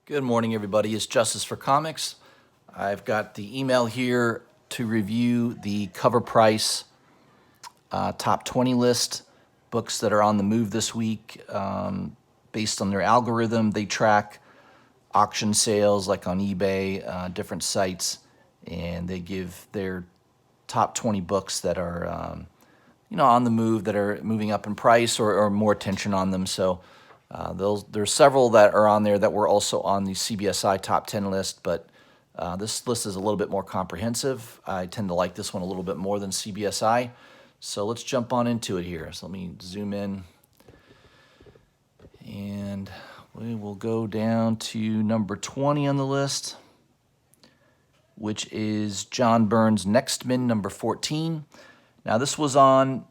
Good morning, everybody. It's Justice for Comics. I've got the email here to review the CovrPrice top 20 list, books that are on the move this week. Based on their algorithm, they track auction sales like on eBay, different sites, and they give their top 20 books that are on the move, that are moving up in price or more attention on them. So there's several that are on there that were also on the CBSI top 10 list, but this list is a little bit more comprehensive. I tend to like this one a little bit more than CBSI. So let's jump on into it here. So let me zoom in, and we will go down to number 20 on the list, which is John Byrne's XMen, number 14. Now, this was on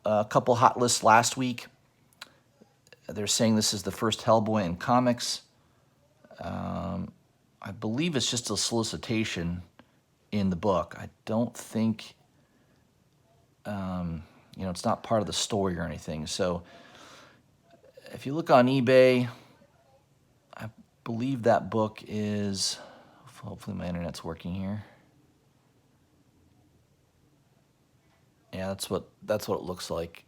a couple hot lists last week. They're saying this is the first Hellboy in comics. I believe it's just a solicitation in the book. I don't think, it's not part of the story or anything. So if you look on eBay, I believe that book is, hopefully my internet's working here. Yeah, that's what it looks like.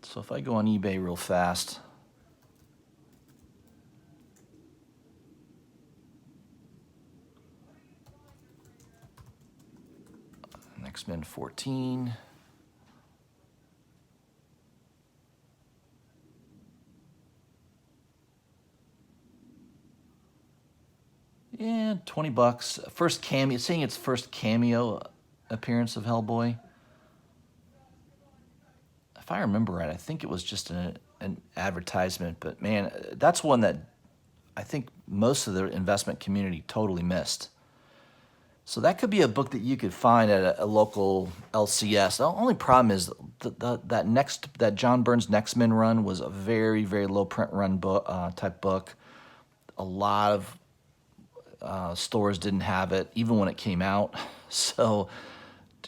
So if I go on eBay real fast, XMen 14. Yeah, $20. First cameo, it's saying it's first cameo appearance of Hellboy. If I remember right, I think it was just an advertisement, but man, that's one that I think most of the investment community totally missed. So that could be a book that you could find at a local LCS. The only problem is that John Byrne's XMen run was a very, very low print run type book. A lot of stores didn't have it, even when it came out. So,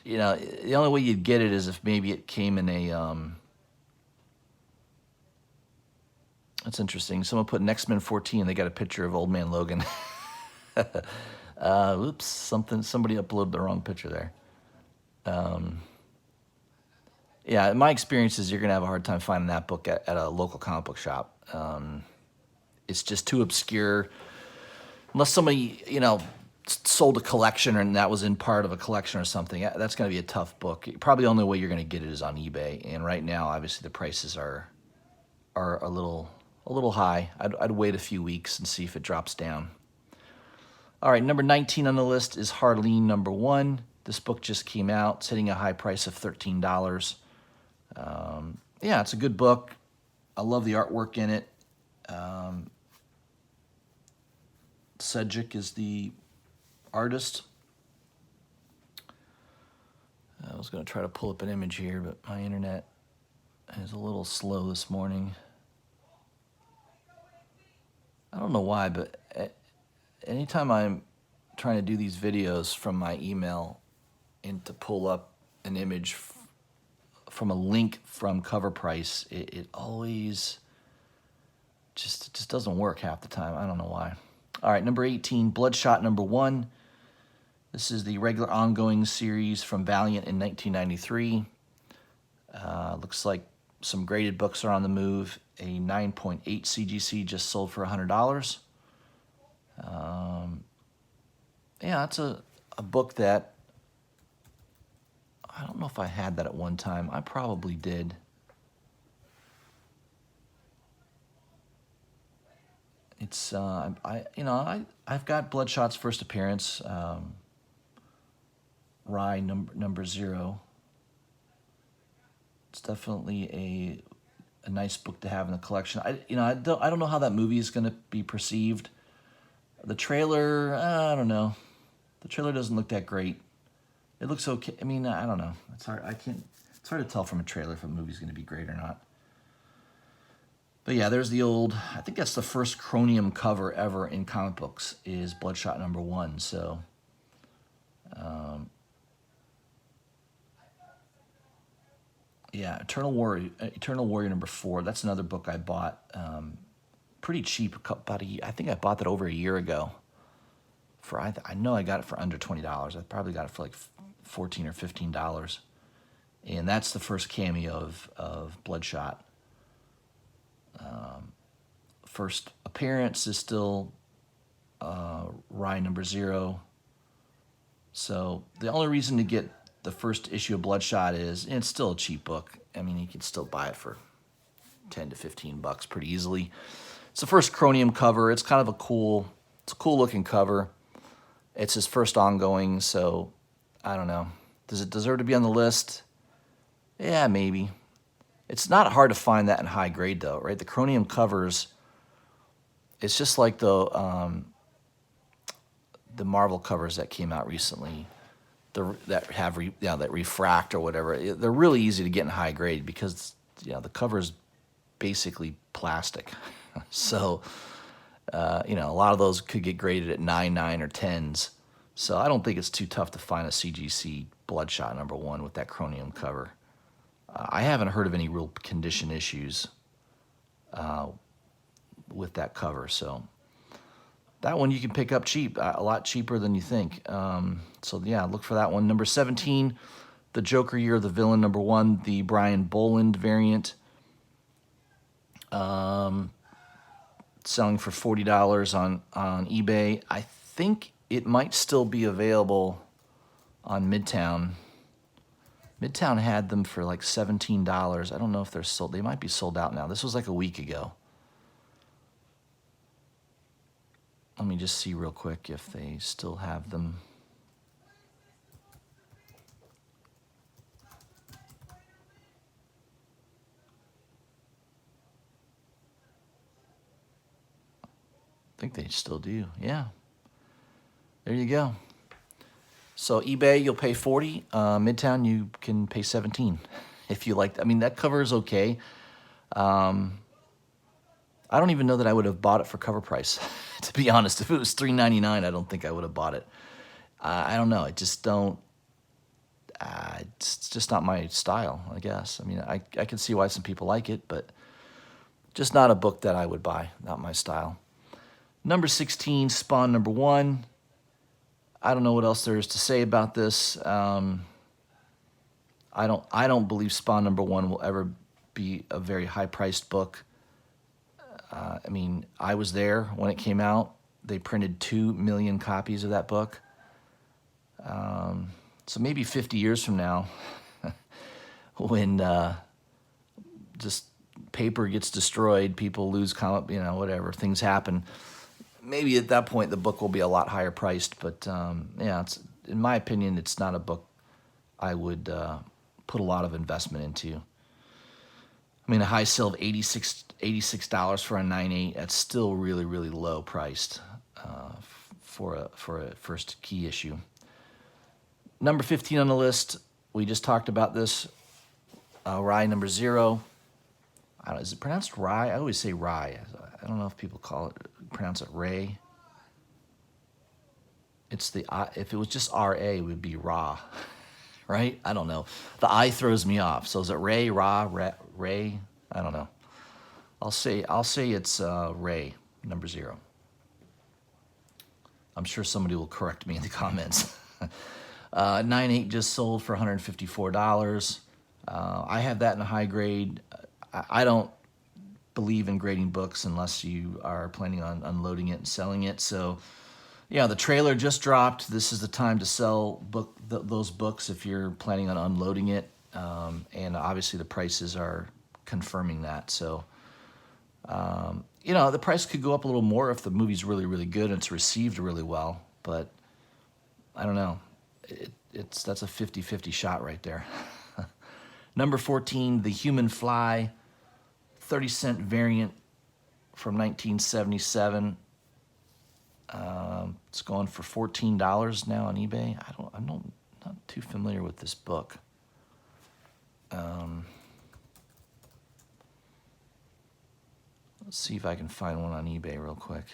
the only way you'd get it is if maybe it came in a, that's interesting. Someone put XMen 14, they got a picture of Old Man Logan. Oops, somebody uploaded the wrong picture there. Yeah, in my experience is you're going to have a hard time finding that book at a local comic book shop. It's just too obscure. Unless somebody, sold a collection and that was in part of a collection or something, that's going to be a tough book. Probably the only way you're going to get it is on eBay. And right now, obviously, the prices are a little high. I'd wait a few weeks and see if it drops down. All right, number 19 on the list is Harleen, number 1. This book just came out, setting a high price of $13. Yeah, it's a good book. I love the artwork in it. Sedgwick is the artist. I was going to try to pull up an image here, but my internet is a little slow this morning. I don't know why, but anytime I'm trying to do these videos from my email and to pull up an image from a link from CovrPrice, it always just doesn't work half the time. I don't know why. All right, number 18, Bloodshot, number 1. This is the regular ongoing series from Valiant in 1993. Looks like some graded books are on the move. A 9.8 CGC just sold for $100. Yeah, it's a book that, I don't know if I had that at one time. I probably did. It's I've got Bloodshot's first appearance, Rye number 0. It's definitely a nice book to have in the collection. I don't know how that movie is going to be perceived. The trailer, I don't know. The trailer doesn't look that great. It looks okay. I mean, I don't know. It's hard. It's hard to tell from a trailer if a movie's going to be great or not. But yeah, there's the old, I think that's the first chromium cover ever in comic books, is Bloodshot number 1. So, Yeah, Eternal Warrior number 4. That's another book I bought pretty cheap. I think I bought that over a year ago. I know I got it for under $20. I probably got it for like $14 or $15. And that's the first cameo of Bloodshot. First appearance is still Rye number 0. So the only reason to get the first issue of Bloodshot is, and it's still a cheap book. I mean, you can still buy it for 10 to 15 bucks pretty easily. It's the first Chromium cover. It's kind of a cool looking cover. It's his first ongoing, so I don't know. Does it deserve to be on the list? Yeah, maybe. It's not hard to find that in high grade though, right? The Chromium covers, it's just like the Marvel covers that came out recently, that refract or whatever. They're really easy to get in high grade because the cover is basically plastic. So a lot of those could get graded at 9 or 10s. So I don't think it's too tough to find a CGC Bloodshot number 1 with that Chromium cover. I haven't heard of any real condition issues with that cover, so that one you can pick up cheap, a lot cheaper than you think. So yeah, look for that one. Number 17, The Joker Year of the Villain, number 1, the Brian Boland variant. Selling for $40 on eBay. I think it might still be available on Midtown. Midtown had them for like $17. I don't know if they're sold. They might be sold out now. This was like a week ago. Let me just see real quick if they still have them. I think they still do. Yeah. There you go. So eBay, you'll pay $40. Midtown, you can pay $17 if you like. I mean, that cover is okay. I don't even know that I would have bought it for cover price, to be honest. If it was $3.99, I don't think I would have bought it. I don't know. I just don't. It's just not my style, I guess. I mean, I can see why some people like it, but just not a book that I would buy. Not my style. Number 16, Spawn number 1. I don't know what else there is to say about this. I don't believe Spawn number 1 will ever be a very high-priced book. I mean, I was there when it came out. They printed 2 million copies of that book. So maybe 50 years from now, when just paper gets destroyed, people lose whatever, things happen. Maybe at that point the book will be a lot higher priced, but yeah, in my opinion, it's not a book I would put a lot of investment into. I mean, a high sale of $86 for a 9.8, that's still really, really low priced for a first key issue. Number 15 on the list, we just talked about this, Rye number 0. Is it pronounced Rye? I always say Rye. I don't know if people pronounce it Ray. If it was just R-A, it would be Ra, right? I don't know. The I throws me off. So is it Ray, Ra, Ray? I don't know. I'll say it's Ray, number 0. I'm sure somebody will correct me in the comments. 9.8 just sold for $154. I have that in a high grade. I don't believe in grading books unless you are planning on unloading it and selling it. So, yeah, the trailer just dropped. This is the time to sell those books if you're planning on unloading it. And obviously the prices are confirming that. So, the price could go up a little more if the movie's really, really good and it's received really well. But I don't know. That's a 50-50 shot right there. Number 14, The Human Fly, 30-cent variant from 1977. It's going for $14 now on eBay. I'm not too familiar with this book. Let's see if I can find one on eBay real quick.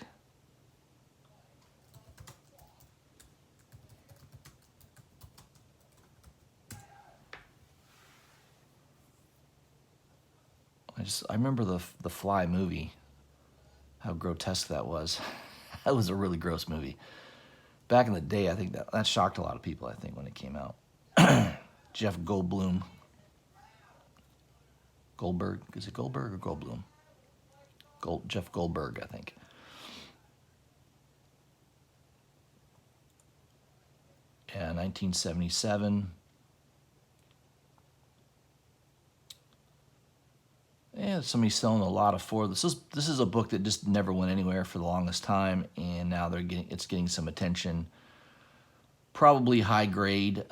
I remember the Fly movie, how grotesque that was. That was a really gross movie. Back in the day, I think that shocked a lot of people, I think, when it came out. Jeff Goldblum. Goldberg, is it Goldberg or Goldblum? Jeff Goldberg, I think. Yeah, 1977. Yeah, somebody's selling a lot of for this. This is a book that just never went anywhere for the longest time, and now it's getting some attention. Probably high grade.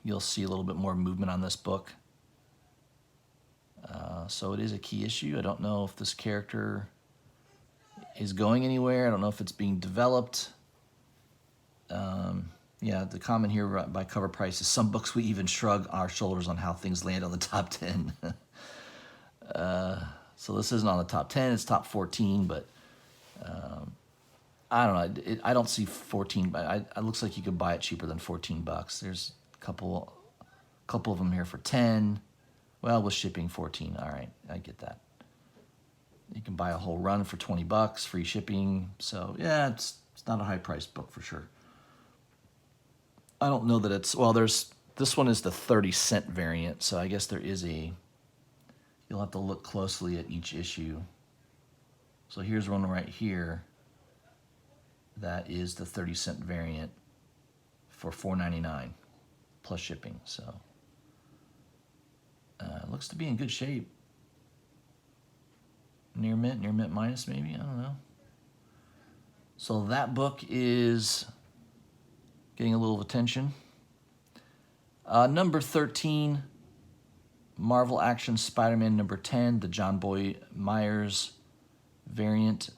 You'll see a little bit more movement on this book. So it is a key issue. I don't know if this character is going anywhere. I don't know if it's being developed. Yeah, the comment here by CovrPrice is, some books we even shrug our shoulders on how things land on the top 10. So this isn't on the top 10, it's top 14, but I don't know. I don't see 14, but it looks like you could buy it cheaper than $14. There's a couple of them here for 10. Well, with shipping, 14. All right, I get that. You can buy a whole run for $20, free shipping. So yeah, it's not a high-priced book for sure. I don't know that it's, well, this one is the 30-cent variant, so I guess there is you'll have to look closely at each issue. So here's one right here. That is the 30-cent variant for $4.99 plus shipping. So it looks to be in good shape. Near mint minus maybe, I don't know. So that book is getting a little attention. Number 13, Marvel Action Spider-Man number 10, the John Boy Myers variant.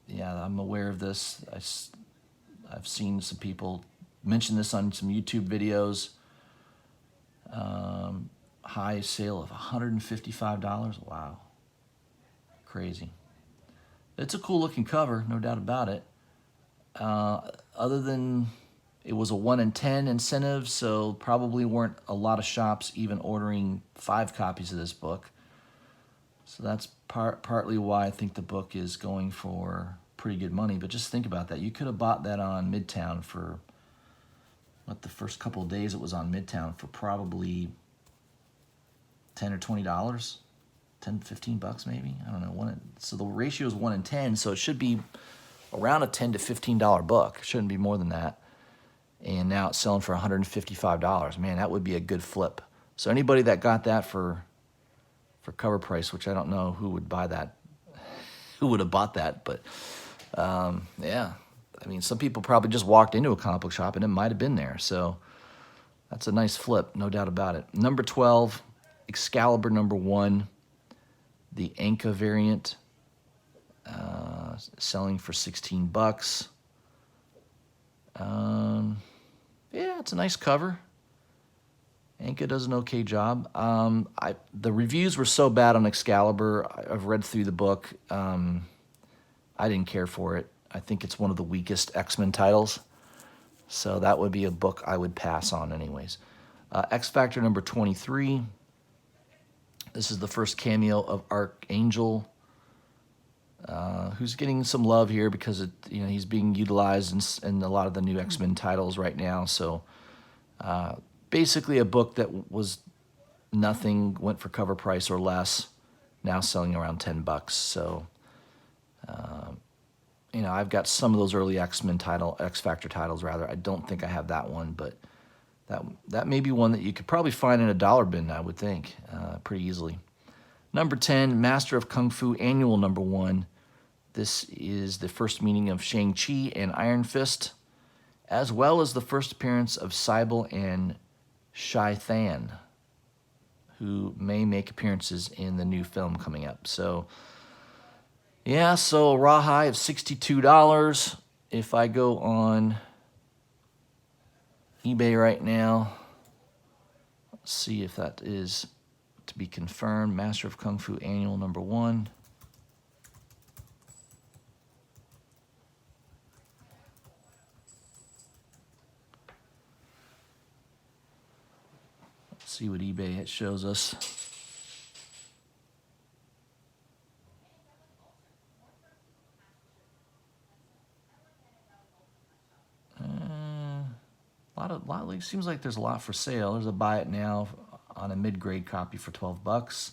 Yeah, I'm aware of this. I've seen some people mention this on some YouTube videos. High sale of $155. Wow. Crazy. It's a cool looking cover, no doubt about it. Other than it was a 1 in 10 incentive, so probably weren't a lot of shops even ordering 5 copies of this book. So that's partly why I think the book is going for pretty good money. But just think about that. You could have bought that on Midtown for, what, the first couple of days it was on Midtown for probably $10 or $20, 10, 15 bucks maybe. I don't know. So the ratio is 1 in 10, so it should be around a $10 to $15 book. It shouldn't be more than that. And now it's selling for $155. Man, that would be a good flip. So anybody that got that for CovrPrice, which I don't know who would buy that, who would have bought that, but yeah. I mean, some people probably just walked into a comic book shop and it might have been there. So that's a nice flip, no doubt about it. Number 12, Excalibur number 1, the Anka variant, selling for $16. Yeah, it's a nice cover. Anka does an okay job. The reviews were so bad on Excalibur. I've read through the book. I didn't care for it. I think it's one of the weakest X-Men titles. So that would be a book I would pass on anyways. X Factor number 23. This is the first cameo of Archangel, who's getting some love here because he's being utilized in a lot of the new X-Men titles right now. So basically a book that was nothing, went for CovrPrice or less, now selling around $10. So I've got some of those early X Factor titles rather. I don't think I have that one, but that may be one that you could probably find in a dollar bin, I would think, pretty easily. Number 10, Master of Kung Fu Annual number 1. This is the first meeting of Shang-Chi and Iron Fist, as well as the first appearance of Cybele and Shai Than, who may make appearances in the new film coming up. So, yeah, so a raw high of $62. If I go on eBay right now, let's see if that is to be confirmed. Master of Kung Fu Annual number 1. Let's see what eBay shows us. It seems like there's a lot for sale. There's a buy it now on a mid-grade copy for $12.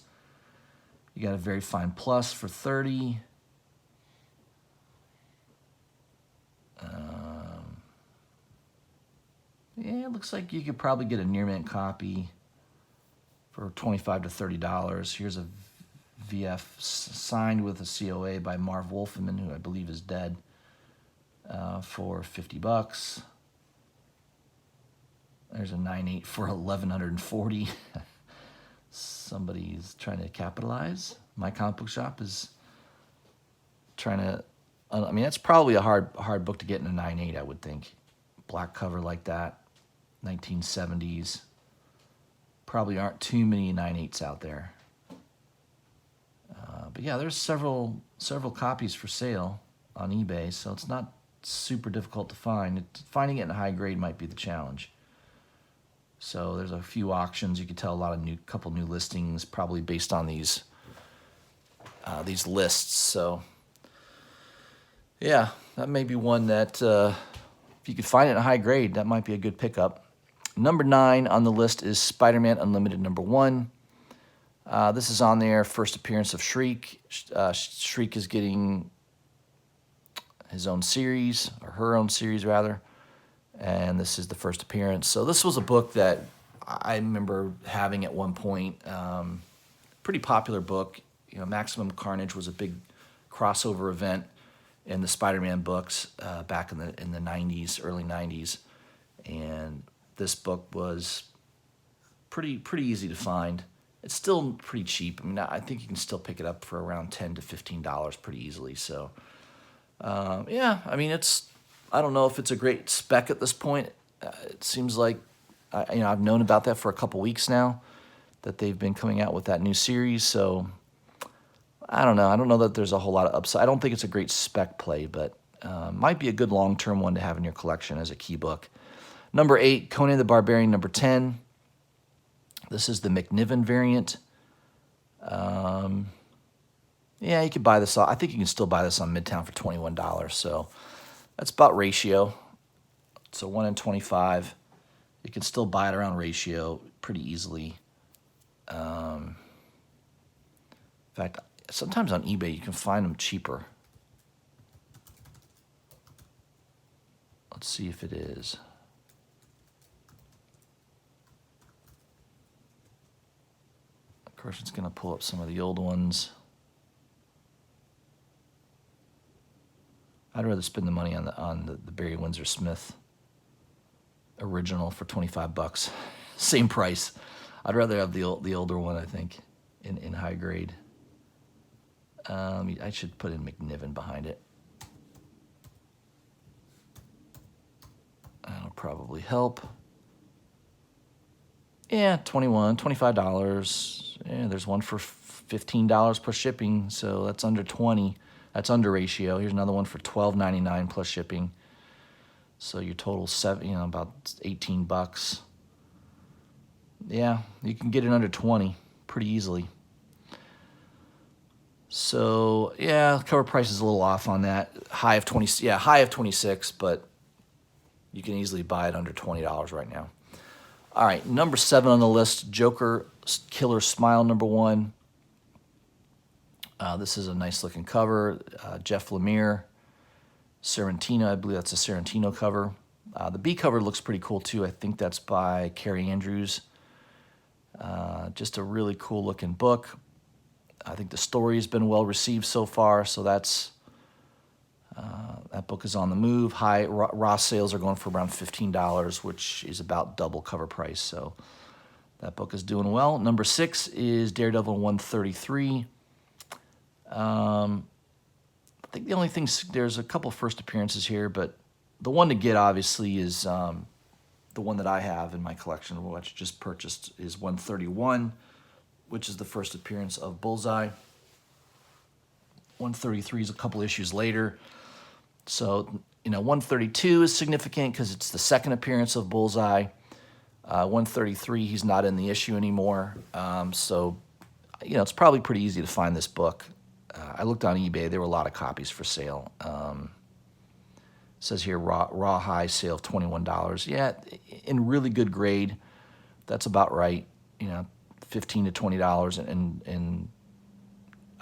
You got a Very Fine Plus for $30. Yeah, it looks like you could probably get a near mint copy for $25 to $30. Here's a VF signed with a COA by Marv Wolfman, who I believe is dead, for $50. There's a 9.8 for $1,140. Somebody's trying to capitalize. My Comic Book Shop is trying to. I mean, that's probably a hard book to get in a 9.8, I would think. Black cover like that, 1970s. Probably aren't too many 9.8s out there. But yeah, there's several copies for sale on eBay, so it's not super difficult to find. Finding it in a high grade might be the challenge. So there's a few auctions. You can tell couple new listings, probably based on these lists. So yeah, that may be one that if you could find it in a high grade, that might be a good pickup. Number 9 on the list is Spider-Man Unlimited #1. This is on there, first appearance of Shriek. Shriek is getting his own series, or her own series rather, and this is the first appearance. So this was a book that I remember having at one point. Pretty popular book. You know, Maximum Carnage was a big crossover event in the Spider-Man books back in the 90s, early 90s, and this book was pretty easy to find. It's still pretty cheap. I mean, I think you can still pick it up for around $10 to $15 pretty easily. So, yeah, I mean, I don't know if it's a great spec at this point. It seems like, I've known about that for a couple weeks now, that they've been coming out with that new series. So, I don't know. I don't know that there's a whole lot of upside. I don't think it's a great spec play, but might be a good long-term one to have in your collection as a key book. Number 8, Conan the Barbarian, number 10. This is the McNiven variant. Yeah, you could buy this. I think you can still buy this on Midtown for $21. So that's about ratio. So 1 in 25. You can still buy it around ratio pretty easily. In fact, sometimes on eBay you can find them cheaper. Let's see if it is. Of course, it's going to pull up some of the old ones. I'd rather spend the money on the Barry Windsor Smith original for $25. Same price. I'd rather have the older one, I think, in high grade. I should put in McNiven behind it. That'll probably help. Yeah, $25. Yeah, there's one for $15 plus shipping, so that's under 20. That's under ratio. Here's another one for $12.99 plus shipping. So your total about $18. Yeah, you can get it under 20 pretty easily. So yeah, cover price is a little off on that. High of 26, but you can easily buy it under $20 right now. All right, number 7 on the list, Joker Killer Smile #1. This is a nice looking cover. Jeff Lemire, Sorrentino, I believe that's a Sorrentino cover. The B cover looks pretty cool too. I think that's by Carrie Andrews. Just a really cool looking book. I think the story has been well received so far, so that book is on the move. Raw sales are going for around $15, which is about double cover price. So that book is doing well. Number 6 is Daredevil 133. I think the only thing, there's a couple first appearances here, but the one to get obviously is the one that I have in my collection, which I just purchased, is 131, which is the first appearance of Bullseye. 133 is a couple issues later. So, 132 is significant because it's the second appearance of Bullseye. 133, he's not in the issue anymore. So, it's probably pretty easy to find this book. I looked on eBay. There were a lot of copies for sale. says here raw high sale of $21. Yeah, in really good grade, that's about right. You know, $15 to $20, and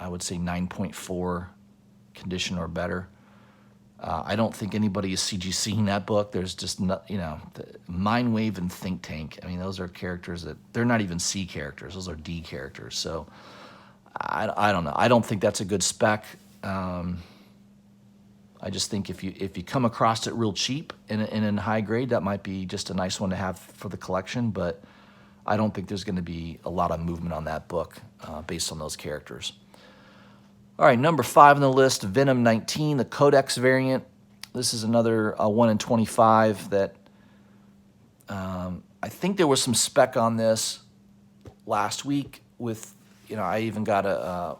I would say 9.4 condition or better. I don't think anybody is CGCing that book. There's just not, you know, Mindwave and Think Tank. I mean, those are characters that they're not even C characters. Those are D characters. So I don't know. I don't think that's a good spec. I just think if you come across it real cheap and in high grade, that might be just a nice one to have for the collection. But I don't think there's going to be a lot of movement on that book based on those characters. All right, number 5 on the list, Venom 19, the Codex variant. This is another 1 in 25 that I think there was some spec on this last week with, you know, I even got a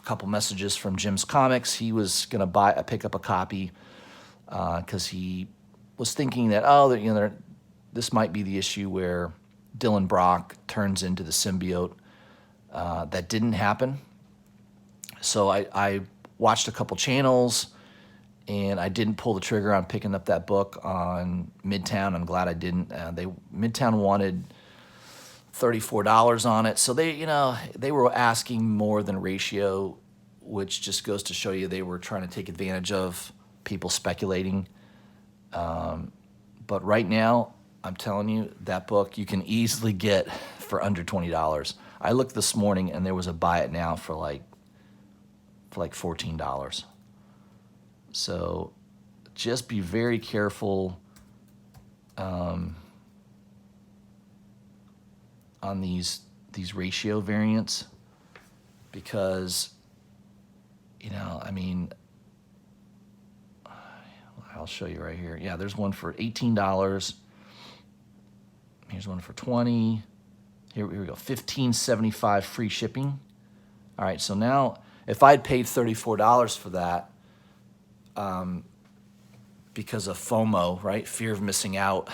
couple messages from Jim's Comics. He was going to pick up a copy because he was thinking that, you know, this might be the issue where Dylan Brock turns into the symbiote. That didn't happen. So I watched a couple channels, and I didn't pull the trigger on picking up that book on Midtown. I'm glad I didn't. Midtown wanted $34 on it, so they were asking more than ratio, which just goes to show you they were trying to take advantage of people speculating. But right now, I'm telling you, that book you can easily get for under $20. I looked this morning, and there was a buy it now for like $14. So just be very careful on these ratio variants, because, you know, I mean, I'll show you right here. Yeah, there's one for $18. Here's one for $20. Here we go, $15.75 free shipping. All right, so now if I'd paid $34 for that, because of FOMO, right, fear of missing out,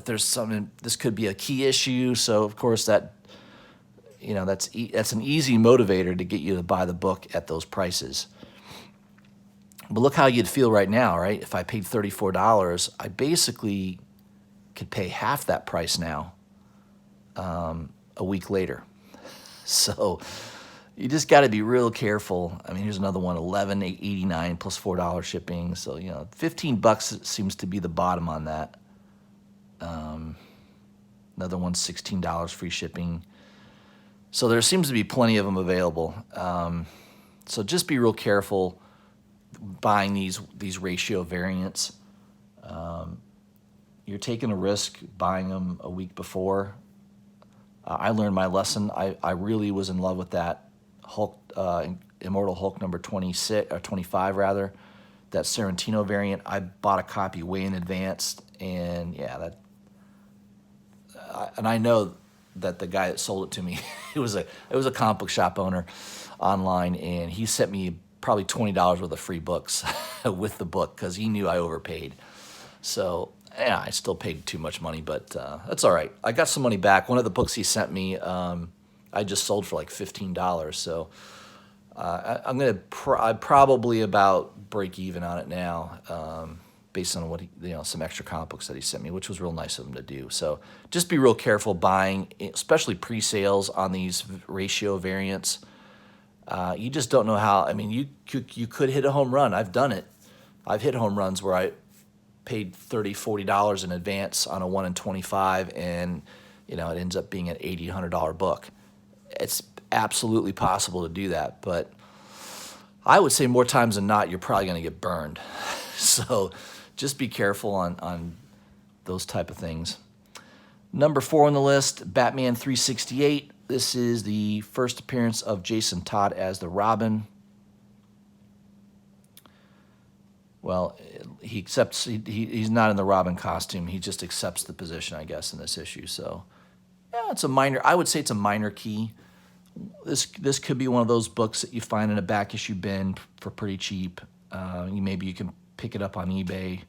there's something, this could be a key issue. So of course that, you know, that's an easy motivator to get you to buy the book at those prices. But look how you'd feel right now, right? If I paid $34, I basically could pay half that price now, a week later. So you just got to be real careful. I mean, here's another one, $11.89 plus $4 shipping. So, you know, $15 seems to be the bottom on that. Another one, $16 free shipping. So there seems to be plenty of them available. So just be real careful buying these ratio variants. You're taking a risk buying them a week before. I learned my lesson. I really was in love with that Hulk, Immortal Hulk number 26 or 25 rather, that Sorrentino variant. I bought a copy way in advance, and yeah, and I know that the guy that sold it to me, it was a comic book shop owner online, and he sent me probably $20 worth of free books with the book because he knew I overpaid. So yeah, I still paid too much money, but that's all right. I got some money back. One of the books he sent me, I just sold for like $15. So I'd probably about break even on it now, based on what some extra comic books that he sent me, which was real nice of him to do. So just be real careful buying, especially pre-sales on these ratio variants. You just don't know how. I mean, you could hit a home run. I've done it. I've hit home runs where I paid $30, $40 in advance on a 1 in 25, and it ends up being an $80, $100 book. It's absolutely possible to do that, but I would say more times than not, you're probably going to get burned. So just be careful on those type of things. Number 4 on the list, Batman 368. This is the first appearance of Jason Todd as the Robin. Well, he accepts. He's not in the Robin costume. He just accepts the position, I guess, in this issue. So, yeah, it's a minor. I would say it's a minor key. This could be one of those books that you find in a back issue bin for pretty cheap. Maybe you can pick it up on eBay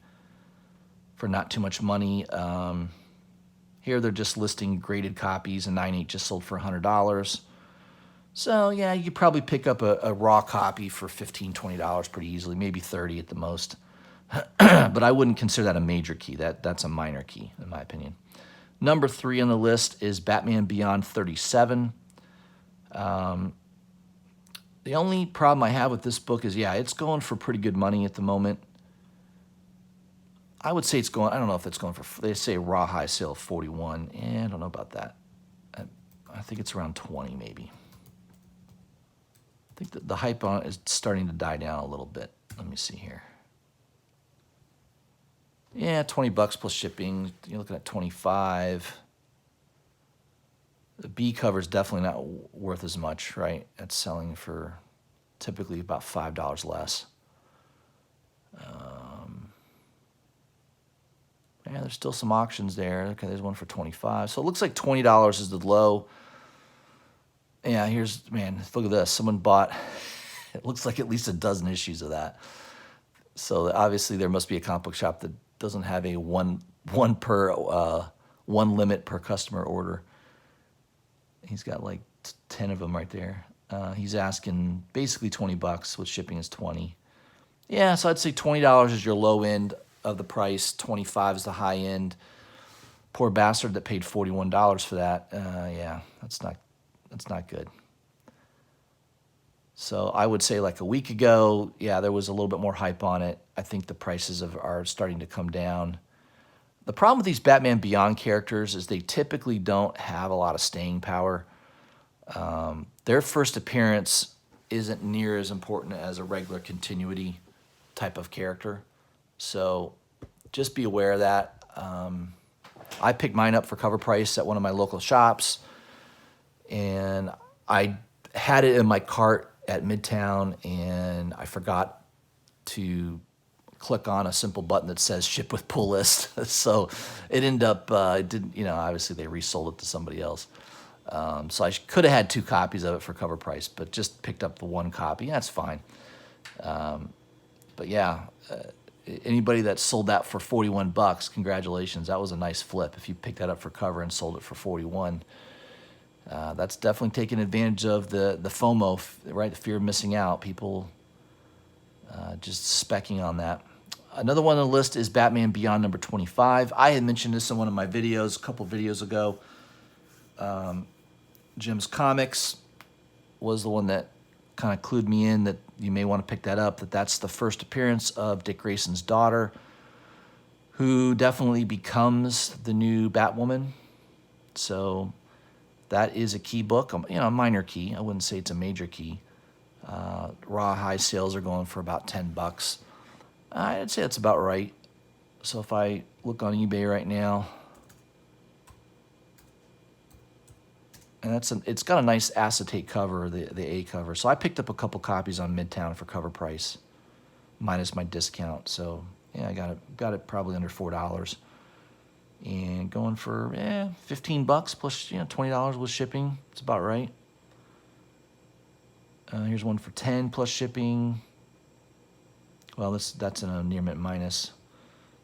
for not too much money. Here they're just listing graded copies, and 9.8 just sold for $100. So yeah, you probably pick up a raw copy for $15, $20 pretty easily, maybe $30 at the most. But I wouldn't consider that a major key. That's a minor key, in my opinion. Number 3 on the list is Batman Beyond 37. The only problem I have with this book is, yeah, it's going for pretty good money at the moment. I would say it's going, I don't know if it's going for, they say raw high sale of 41. I don't know about that. I think it's around 20 maybe. I think the hype on it is starting to die down a little bit. Let me see here. Yeah, $20 plus shipping. You're looking at 25. The B cover is definitely not worth as much, right? It's selling for typically about $5 less. Yeah, there's still some auctions there. Okay, there's one for 25. So it looks like $20 is the low. Yeah, here's, man, look at this. Someone bought, it looks like at least a dozen issues of that. So obviously there must be a comic book shop that doesn't have a one limit per customer order. He's got like 10 of them right there. He's asking basically $20 with shipping is 20. Yeah, so I'd say $20 is your low end of the price. 25 is the high end. Poor bastard that paid $41 for that. Yeah, that's not good. So I would say like a week ago, yeah, there was a little bit more hype on it. I think the prices are starting to come down. The problem with these Batman Beyond characters is they typically don't have a lot of staying power. Their first appearance isn't near as important as a regular continuity type of character. So just be aware of that. I picked mine up for CovrPrice at one of my local shops, and I had it in my cart at Midtown, and I forgot to click on a simple button that says ship with pull list. So it ended up, it didn't, you know, obviously they resold it to somebody else. So I could have had 2 copies of it for CovrPrice, but just picked up the 1 copy. That's fine. But yeah, anybody that sold that for $41, congratulations. That was a nice flip. If you picked that up for cover and sold it for 41, that's definitely taking advantage of the FOMO, right? The fear of missing out. People just specking on that. Another one on the list is Batman Beyond number 25. I had mentioned this in one of my videos a couple videos ago. Jim's Comics was the one that kind of clued me in that you may want to pick that up, that's the first appearance of Dick Grayson's daughter, who definitely becomes the new Batwoman. So that is a key book, you know, a minor key. I wouldn't say it's a major key. Raw high sales are going for about $10. I'd say that's about right. So if I look on eBay right now, and it's got a nice acetate cover, the A cover. So I picked up a couple copies on Midtown for CovrPrice, minus my discount. So yeah, I got it probably under $4, and going for $15 plus, you know, $20 with shipping. It's about right. Here's one for 10 plus shipping. Well, that's an near mint minus.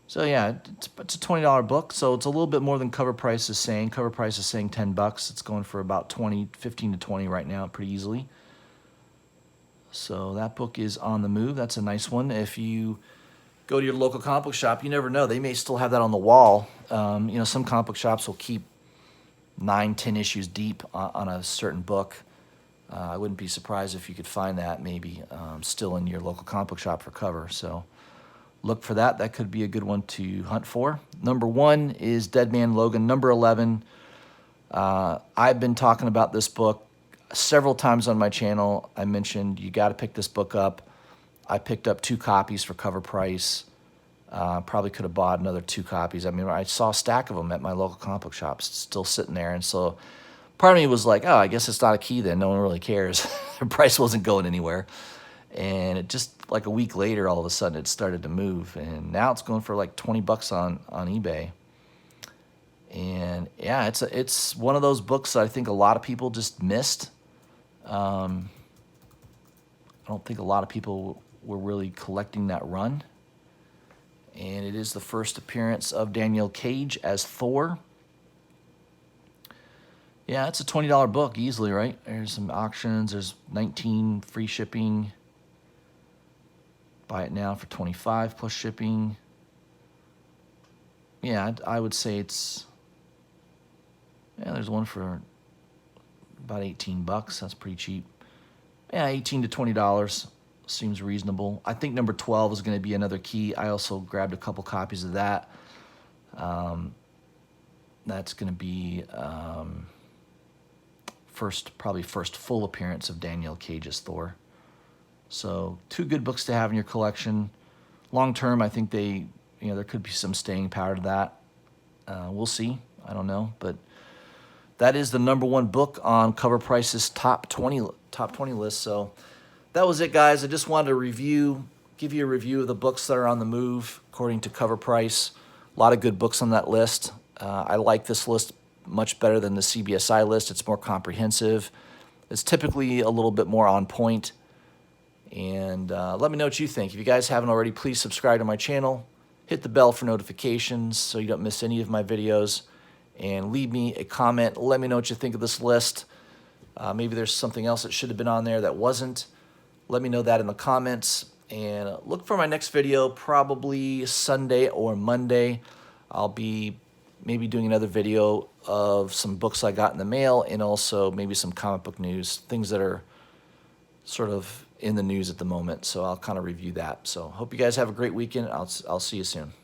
So yeah, it's a $20 book. So it's a little bit more than CovrPrice is saying. CovrPrice is saying $10. It's going for about 15 to 20 right now, pretty easily. So that book is on the move. That's a nice one. If you go to your local comic book shop, you never know. They may still have that on the wall. You know, some comic book shops will keep 9, 10 issues deep on a certain book. I wouldn't be surprised if you could find that maybe still in your local comic book shop for cover. So look for that. That could be a good one to hunt for. Number 1 is Man Logan, number 11. I've been talking about this book several times on my channel. I mentioned you got to pick this book up. I picked up 2 copies for CovrPrice. Probably could have bought another 2 copies. I mean, I saw a stack of them at my local comic book shops still sitting there. And so part of me was like, oh, I guess it's not a key then. No one really cares. The price wasn't going anywhere. And it just, like a week later, all of a sudden, it started to move. And now it's going for like $20 on eBay. And yeah, it's one of those books that I think a lot of people just missed. I don't think a lot of people were really collecting that run. And it is the first appearance of Daniel Cage as Thor. Yeah, it's a $20 book easily, right? There's some auctions. There's 19 free shipping. Buy it now for $25 plus shipping. Yeah, I would say it's, yeah, there's one for about 18 bucks. That's pretty cheap. Yeah, 18 to $20 seems reasonable. I think number 12 is going to be another key. I also grabbed a couple copies of that. That's going to be probably first full appearance of Danielle Cage's Thor. So 2 good books to have in your collection. Long term, I think there could be some staying power to that. We'll see. I don't know, but that is the #1 book on CovrPrice's top 20 list. So that was it, guys. I just wanted to give you a review of the books that are on the move according to CovrPrice. A lot of good books on that list. I like this list much better than the CBSI list. It's more comprehensive. It's typically a little bit more on point. And let me know what you think. If you guys haven't already, please subscribe to my channel. Hit the bell for notifications so you don't miss any of my videos. And leave me a comment. Let me know what you think of this list. Maybe there's something else that should have been on there that wasn't. Let me know that in the comments. And look for my next video, probably Sunday or Monday. I'll be maybe doing another video of some books I got in the mail and also maybe some comic book news, things that are sort of in the news at the moment. So I'll kind of review that. So hope you guys have a great weekend. I'll see you soon.